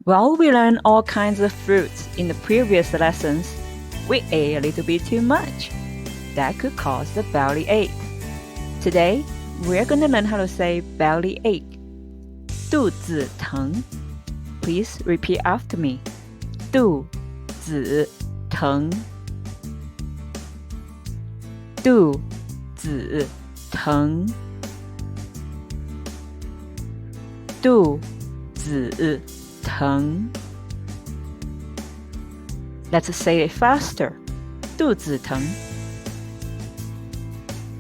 While we learned all kinds of fruits in the previous lessons, we ate a little bit too much. That could cause a bellyache. Today, we're going to learn how to say bellyache. 肚子疼. Please repeat after me. 肚子疼. 肚子疼. 肚子疼. Let's say it faster. 肚子疼.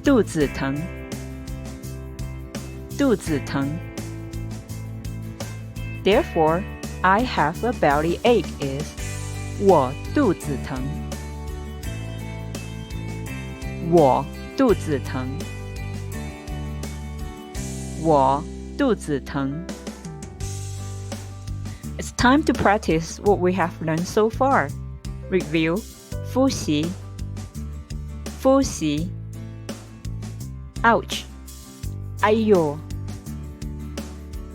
肚子疼. 肚子疼. Therefore, I have a bellyache is 我肚子疼. 我肚子疼. 我肚子疼. It's time to practice what we have learned so far. Review, 复习, 复习. Ouch, 哎呦,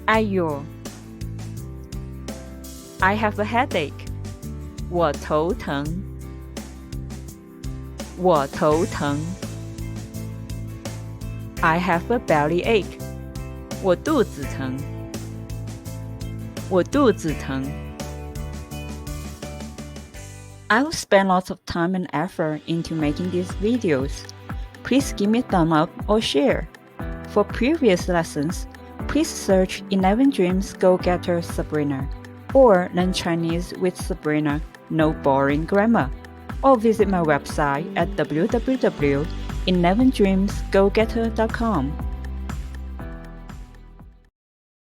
哎呦. I have a headache. 我头疼. 我头疼. I have a bellyache. 我肚子疼. 我肚子疼. I will spend lots of time and effort into making these videos. Please give me a thumb up or share. For previous lessons, please search 11 Dreams Go-Getter Sabrina or Learn Chinese with Sabrina, no boring grammar, or visit my website at www.11dreamsgogetter.com.